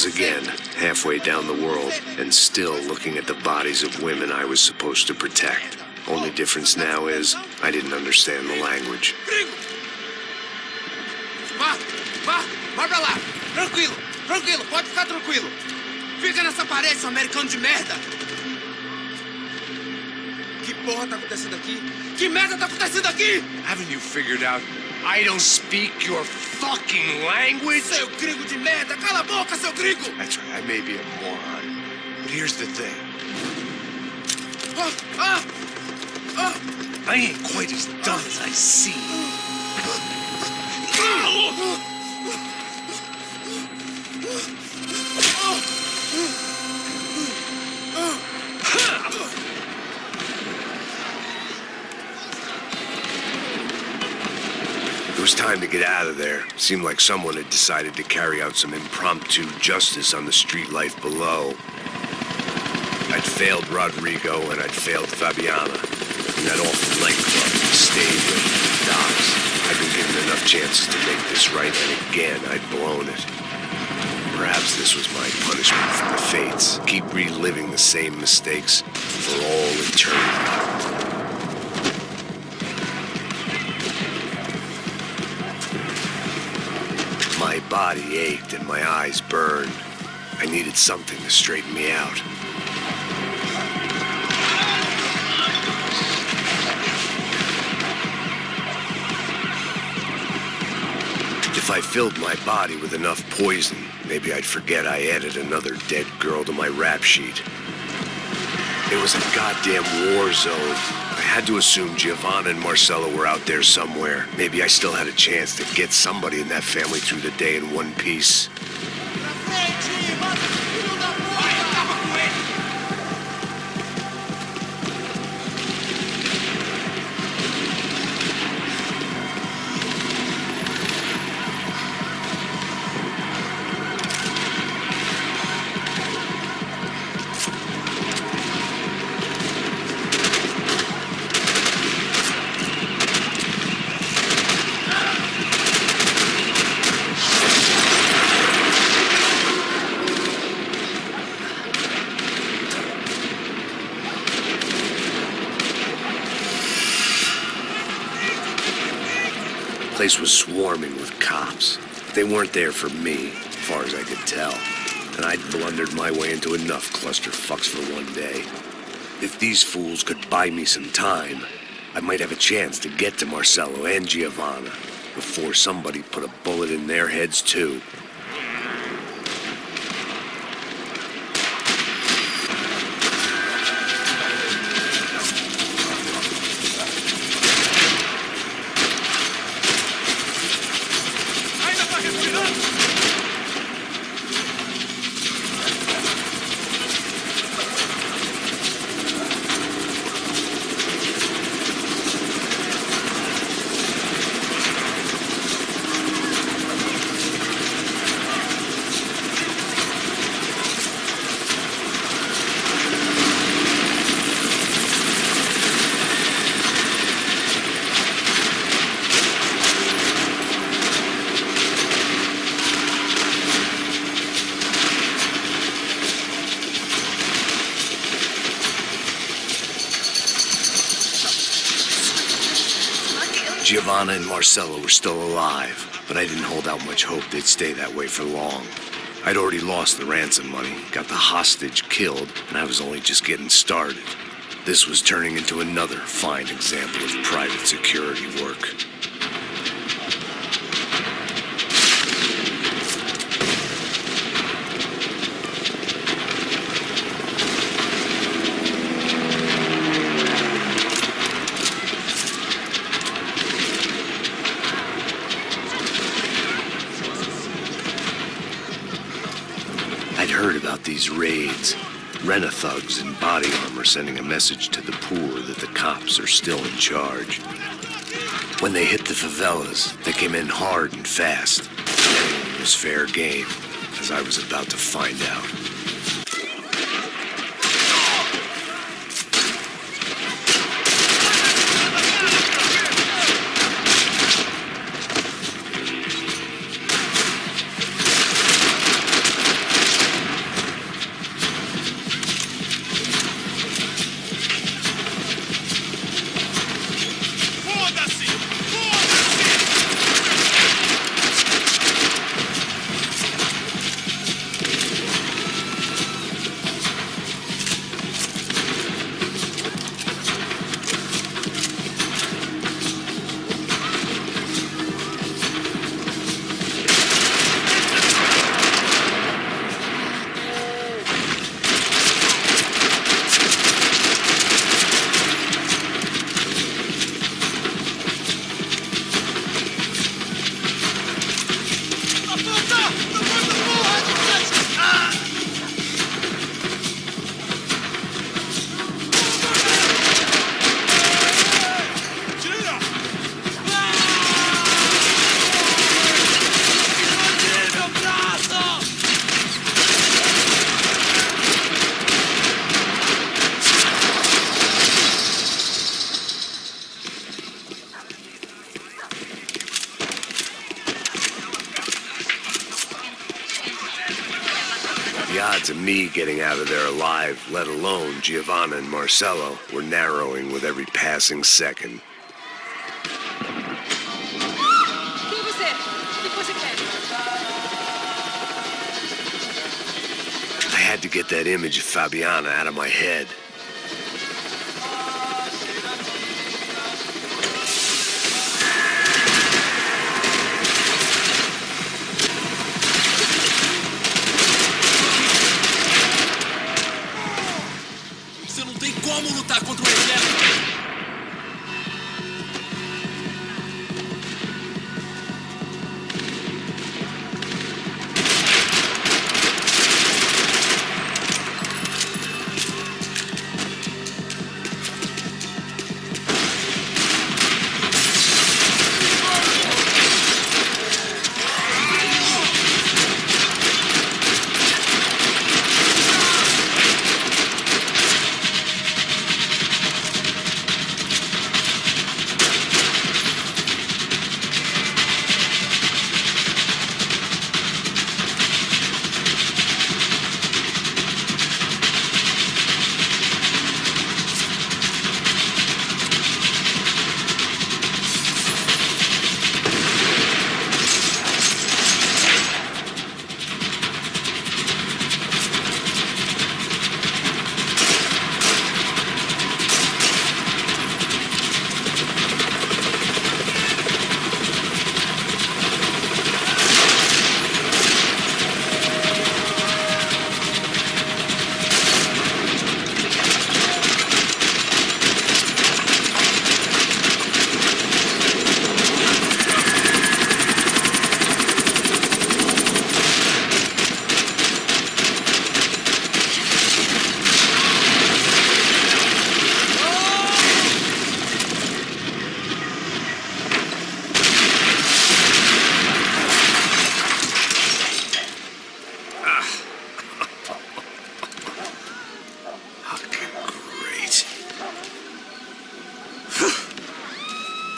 was again, halfway down the world, and still looking at the bodies of women I was supposed to protect. Only difference now is, I didn't understand the language. Vai pra lá! Tranquilo, tranquilo, pode ficar tranquilo! Fica nessa parede, seu americano de merda! Que porra tá acontecendo aqui? Que merda tá acontecendo aqui? Haven't you figured out I don't speak your fucking language? Seu gringo de merda! Cala a boca, seu gringo! That's right, I may be a moron, but here's the thing. I ain't quite as dumb as I seem. It was time to get out of there. Seemed like someone had decided to carry out some impromptu justice on the street life below. I'd failed Rodrigo and I'd failed Fabiana. And that awful nightclub stayed with the docks. I'd been given enough chances to make this right, and again I'd blown it. Perhaps this was my punishment from the fates. Keep reliving the same mistakes for all eternity. My body ached and my eyes burned. I needed something to straighten me out. If I filled my body with enough poison, maybe I'd forget I added another dead girl to my rap sheet. It was a goddamn war zone. I had to assume Giovanna and Marcella were out there somewhere. Maybe I still had a chance to get somebody in that family through the day in one piece. The place was swarming with cops. They weren't there for me, as far as I could tell. And I'd blundered my way into enough clusterfucks for one day. If these fools could buy me some time, I might have a chance to get to Marcello and Giovanna before somebody put a bullet in their heads too. Giovanna and Marcella were still alive, but I didn't hold out much hope they'd stay that way for long. I'd already lost the ransom money, got the hostage killed, and I was only just getting started. This was turning into another fine example of private security work. I'd heard about these raids. Rent-a-thugs in body armor sending a message to the poor that the cops are still in charge. When they hit the favelas, they came in hard and fast. It was fair game, as I was about to find out. odds of me getting out of there alive, let alone Giovanna and Marcello, were narrowing with every passing second. Quem você é? O que você quer? I had to get that image of Fabiana out of my head. Você não tem como lutar contra o exército.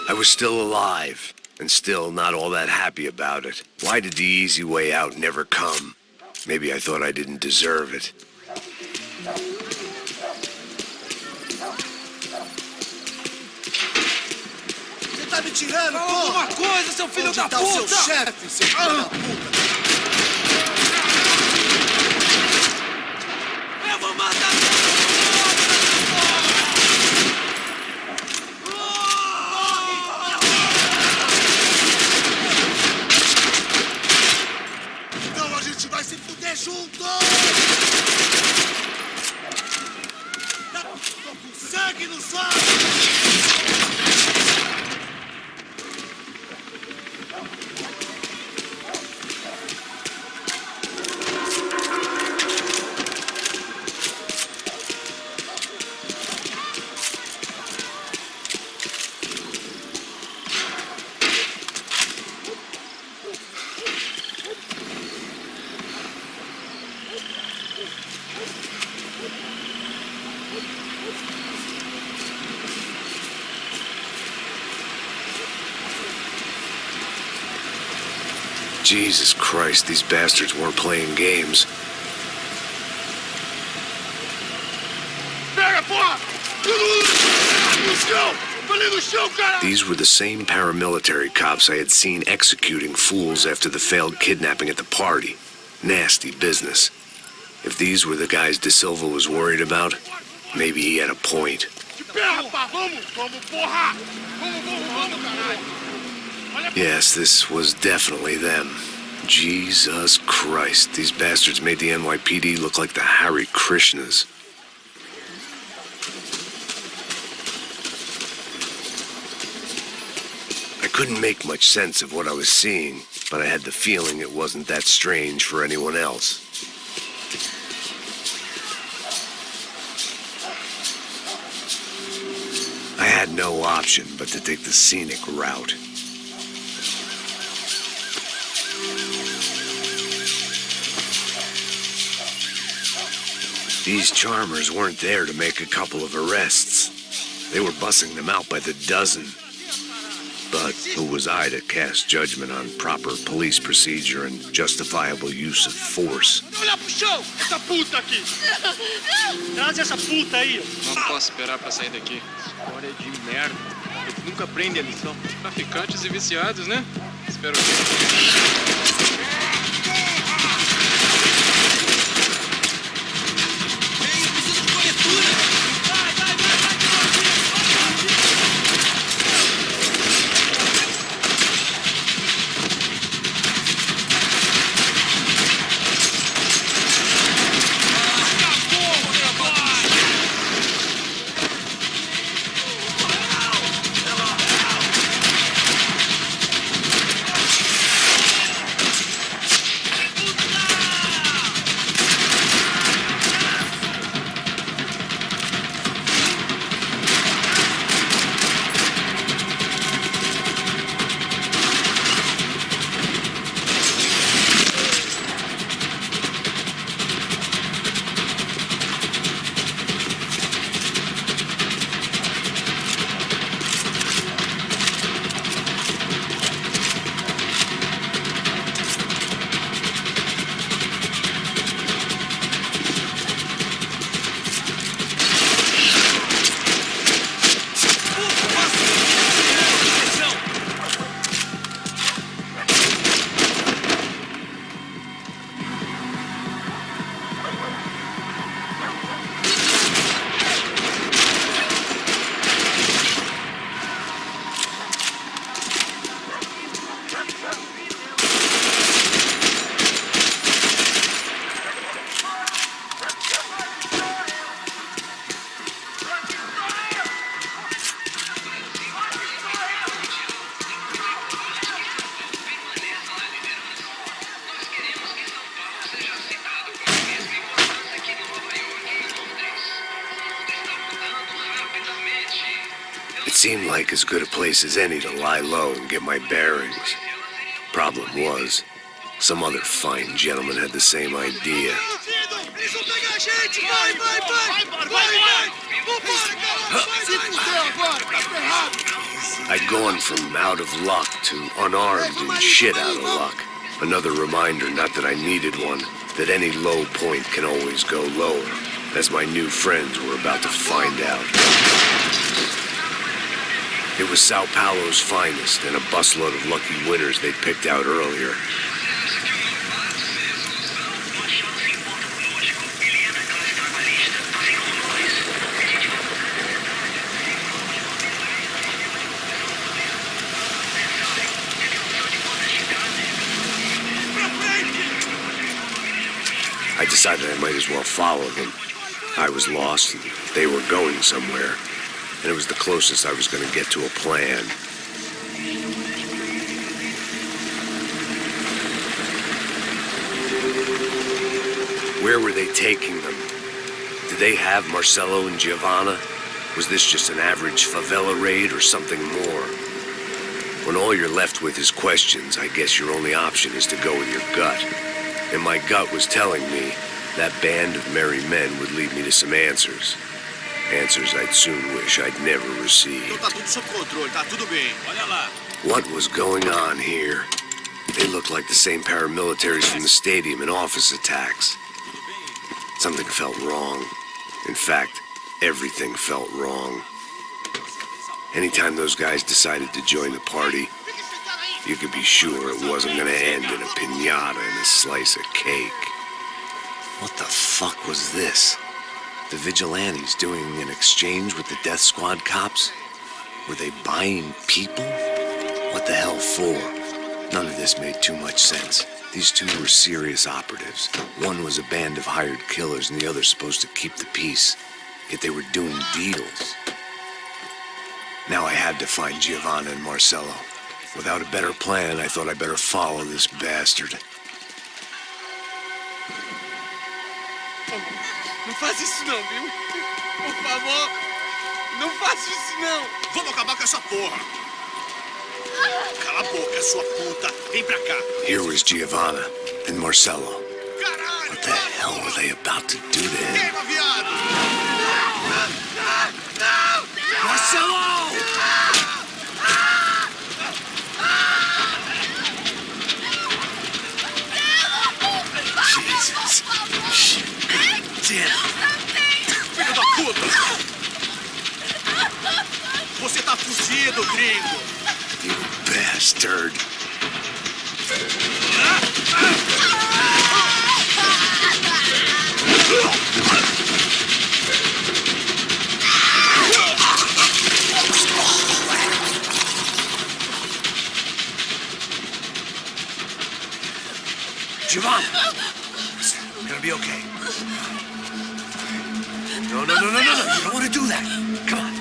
I was still alive, and still not all that happy about it. Why did the easy way out never come? Maybe I thought I didn't deserve it. Você tá me tirando, Fala pô! alguma coisa, seu filho Onde da tá puta! o seu chefe, seu filho da puta? Eu vou matar todo mundo! Então a gente vai se fuder junto! Tô com sangue nos olhos! Jesus Christ, these bastards weren't playing games. Pega, porra! No chão! Ali no chão, cara! These were the same paramilitary cops I had seen executing fools after the failed kidnapping at the party. Nasty business. If these were the guys De Silva was worried about, maybe he had a point. De pé, rapaz! Vamos, porra! Vamos, caralho! Yes, this was definitely them. Jesus Christ, these bastards made the NYPD look like the Hare Krishnas. I couldn't make much sense of what I was seeing, but I had the feeling it wasn't that strange for anyone else. I had no option but to take the scenic route. These charmers weren't there to make a couple of arrests. They were bussing them out by the dozen. But who was I to cast judgment on proper police procedure and justifiable use of force? Olha pro chão! Essa puta aqui! Traz essa puta aí! Não posso esperar pra sair daqui. História de merda. Eles nunca aprendem a lição. Traficantes e viciados, né? Espero que... It seemed like as good a place as any to lie low and get my bearings. Problem was, some other fine gentleman had the same idea. Eles vão pegar a gente! Vai, vai, vai! Vai, vai! Vambora, cara! Se fudeu agora! Tá ferrado! I'd gone from out of luck to unarmed and shit out of luck. Another reminder, not that I needed one, that any low point can always go lower, as my new friends were about to find out. It was Sao Paulo's finest and a busload of lucky winners they'd picked out earlier. I decided I might as well follow them. I was lost and they were going somewhere, and it was the closest I was going to get to a plan. Where were they taking them? Did they have Marcelo and Giovanna? Was this just an average favela raid or something more? When all you're left with is questions, I guess your only option is to go with your gut. And my gut was telling me that band of merry men would lead me to some answers. Answers I'd soon wish I'd never received. Tá tudo sob controle, tá tudo bem. Olha lá. What was going on here? They looked like the same paramilitaries from the stadium in office attacks. Something felt wrong. In fact, everything felt wrong. Anytime those guys decided to join the party, you could be sure it wasn't gonna end in a piñata and a slice of cake. What the fuck was this? The vigilantes doing an exchange with the death squad cops? Were they buying people? What the hell for? None of this made too much sense. These two were serious operatives. One was a band of hired killers and the other supposed to keep the peace. Yet they were doing deals. Now I had to find Giovanna and Marcelo. Without a better plan, I thought I'd better follow this bastard. Não faz isso não, viu? Por favor, não faça isso não. Vamos acabar com essa porra. Cala a boca, sua puta. Vem pra cá. Here was Giovanna and Marcelo. Caralho! What the hell were they about to do to him? Queima, viado! Marcelo! fazendo? Filho da puta! Você tá fugido, gringo! You bastard. Giovanni! Listen, we're gonna be okay. No. You don't want to do that. Come on.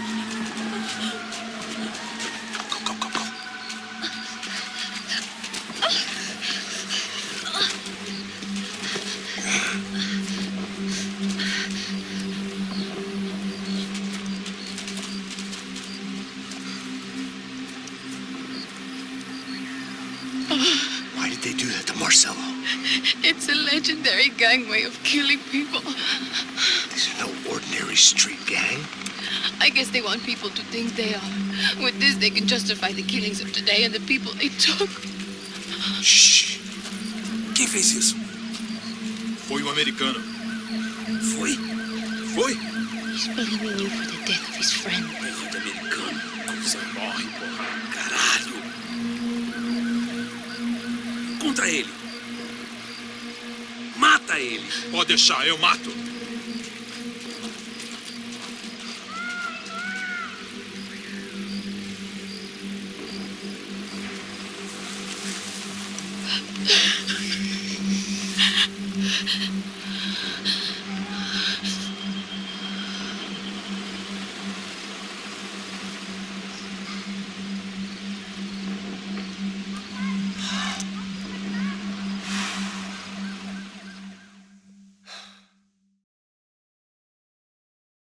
Go. Why did they do that to Marcelo? It's a legendary gang way of killing people. These are no ordinary street gang. I guess they want people to think they are. With this, they can justify the killings of today and the people they took. Shh. Quem fez isso? Foi um americano. Foi? He's blaming you for the death of his friend. Porra de americano. Coisa morre, porra. Caralho. Contra ele. Mata ele. Pode deixar, eu mato.